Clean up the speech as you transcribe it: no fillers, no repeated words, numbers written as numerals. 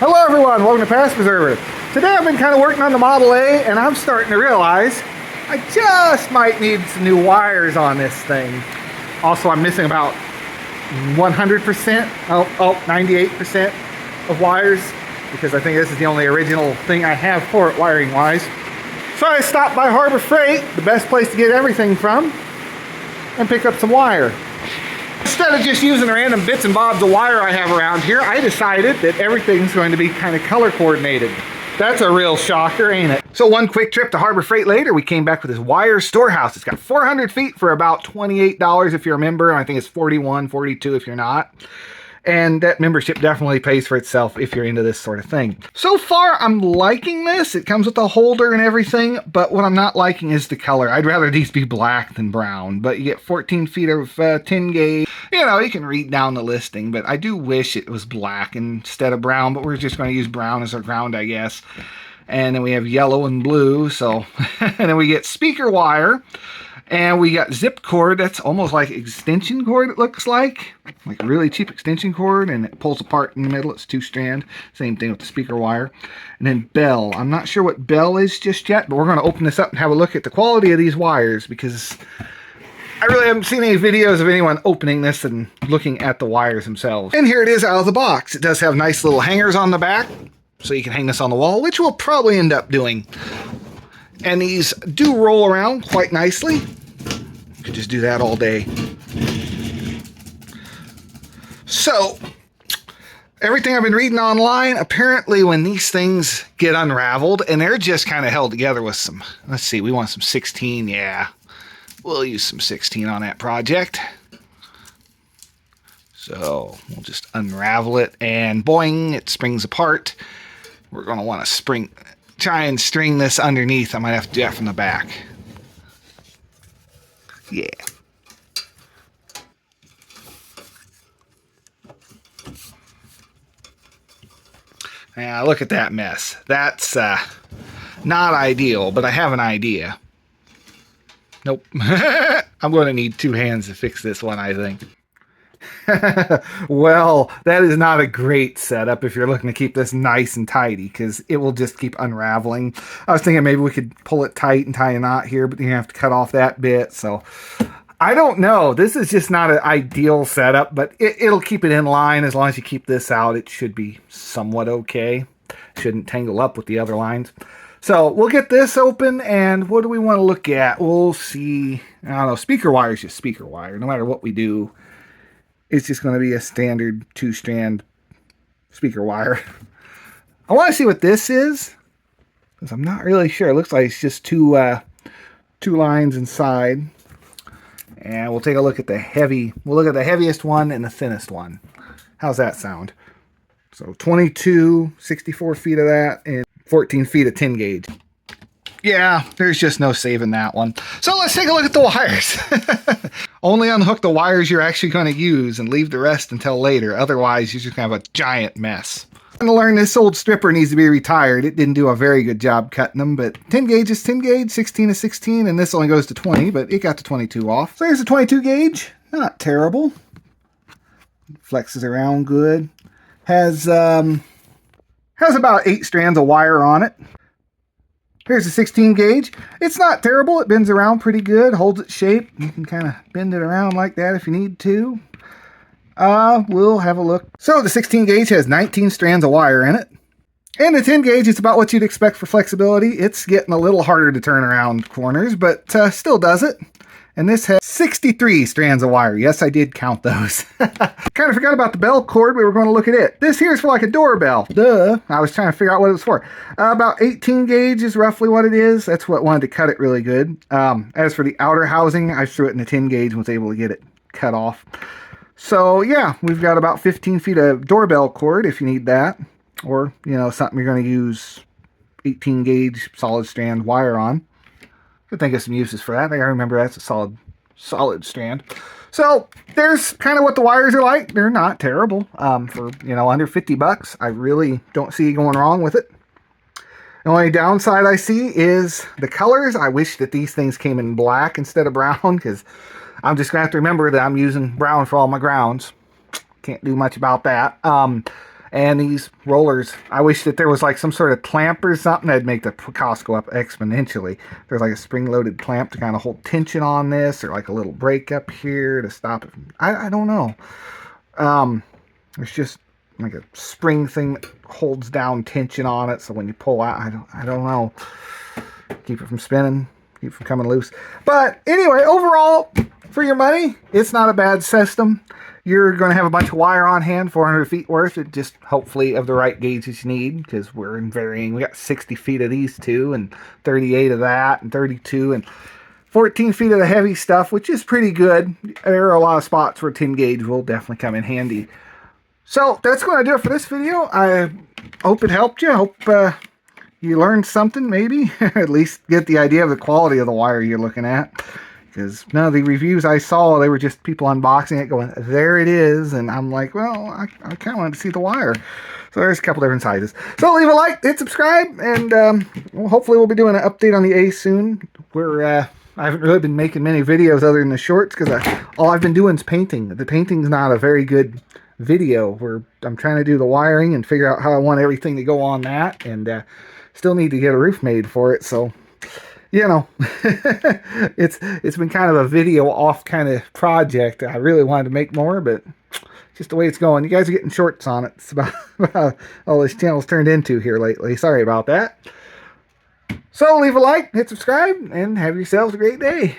Hello everyone, welcome to Past Preserver. Today I've been kind of working on the Model A and I'm starting to realize I just might need some new wires on this thing. Also, I'm missing about 100%, 98% of wires because I think this is the only original thing I have for it wiring wise. So I stopped by Harbor Freight, the best place to get everything from, and pick up some wire. Instead of just using the random bits and bobs of wire I have around here, I decided that everything's going to be kind of color coordinated. That's a real shocker, ain't it? So one quick trip to Harbor Freight later, we came back with this wire Storehouse. It's got 400 feet for about $28 if you're a member. I think it's $41, $42 if you're not. And that membership definitely pays for itself if you're into this sort of thing. So far, I'm liking this. It comes with a holder and everything, but what I'm not liking is the color. I'd rather these be black than brown, but you get 14 feet of 10 gauge. You know, you can read down the listing, but I do wish it was black instead of brown, but we're just going to use brown as our ground, I guess. And then we have yellow and blue, so, and then we get speaker wire. And we got zip cord. That's almost like extension cord, it looks like a really cheap extension cord, and it pulls apart in the middle. It's 2-strand. Same thing with the speaker wire. And then bell. I'm not sure what bell is just yet, but we're going to open this up and have a look at the quality of these wires because I really haven't seen any videos of anyone opening this and looking at the wires themselves. And here it is out of the box. It does have nice little hangers on the back, so you can hang this on the wall, which we'll probably end up doing. And these do roll around quite nicely. You could just do that all day. So, everything I've been reading online, apparently when these things get unraveled, and they're just kind of held together with some, let's see, we want some 16, yeah. We'll use some 16 on that project. So, we'll just unravel it, and boing, it springs apart. We're going to want to try and string this underneath. I might have to do that from the back. Yeah. Now look at that mess. That's not ideal, but I have an idea. Nope. I'm going to need 2 hands to fix this one, I think. Well, that is not a great setup if you're looking to keep this nice and tidy, because it will just keep unraveling. I was thinking maybe we could pull it tight and tie a knot here, but you have to cut off that bit. So I don't know. This is just not an ideal setup, but it'll keep it in line. As long as you keep this out, it should be somewhat okay. Shouldn't tangle up with the other lines. So we'll get this open, and what do we want to look at? We'll see. I don't know. Speaker wire is just speaker wire. No matter what we do, it's just going to be a standard 2-strand speaker wire. I want to see what this is, because I'm not really sure. It looks like it's just two lines inside. And we'll take a look at we'll look at the heaviest one and the thinnest one. How's that sound? So 22, 64 feet of that, and 14 feet of 10 gauge. Yeah, there's just no saving that one. So let's take a look at the wires. Only unhook the wires you're actually going to use and leave the rest until later. Otherwise, you're just going to have a giant mess. I'm going to learn this old stripper needs to be retired. It didn't do a very good job cutting them, but 10 gauge is 10 gauge, 16 is 16, and this only goes to 20, but it got to 22 off. So here's a 22 gauge. Not terrible. Flexes around good. Has about 8 strands of wire on it. Here's a 16 gauge. It's not terrible. It bends around pretty good, holds its shape. You can kind of bend it around like that if you need to. We'll have a look. So the 16 gauge has 19 strands of wire in it. And the 10 gauge is about what you'd expect for flexibility. It's getting a little harder to turn around corners, but still does it. And this has 63 strands of wire. Yes, I did count those. Kind of forgot about the bell cord. We were going to look at it. This here is for like a doorbell. Duh. I was trying to figure out what it was for. About 18 gauge is roughly what it is. That's what wanted to cut it really good. As for the outer housing, I threw it in the 10 gauge and was able to get it cut off. So yeah, we've got about 15 feet of doorbell cord if you need that. Or, you know, something you're going to use 18 gauge solid strand wire on. I think of some uses for that. I remember that's a solid strand. So there's kind of what the wires are like. They're not terrible. For, you know, under 50 bucks. I really don't see going wrong with it. The only downside I see is the colors. I wish that these things came in black instead of brown, because I'm just going to have to remember that I'm using brown for all my grounds. Can't do much about that. And these rollers, I wish that there was like some sort of clamp or something that'd make the cost go up exponentially. There's like a spring-loaded clamp to kind of hold tension on this, or like a little brake up here to stop it. I don't know. It's just like a spring thing that holds down tension on it, so when you pull out, I don't know. Keep it from spinning, keep it from coming loose. But anyway, overall, for your money, it's not a bad system. You're going to have a bunch of wire on hand, 400 feet worth, it just hopefully of the right gauges you need, because we're in varying. We got 60 feet of these two, and 38 of that, and 32, and 14 feet of the heavy stuff, which is pretty good. There are a lot of spots where 10 gauge will definitely come in handy. So that's going to do it for this video. I hope it helped you. I hope you learned something, maybe. At least get the idea of the quality of the wire you're looking at. Because none of the reviews I saw, they were just people unboxing it going, there it is. And I'm like, well, I kind of wanted to see the wire. So there's a couple different sizes. So leave a like, hit subscribe, and hopefully we'll be doing an update on the Ace soon. I haven't really been making many videos other than the shorts, because all I've been doing is painting. The painting's not a very good video. I'm trying to do the wiring and figure out how I want everything to go on that, and still need to get a roof made for it, so... You know, it's been kind of a video off kind of project. I really wanted to make more, but just the way it's going. You guys are getting shorts on it. It's about all this channel's turned into here lately. Sorry about that. So leave a like, hit subscribe, and have yourselves a great day.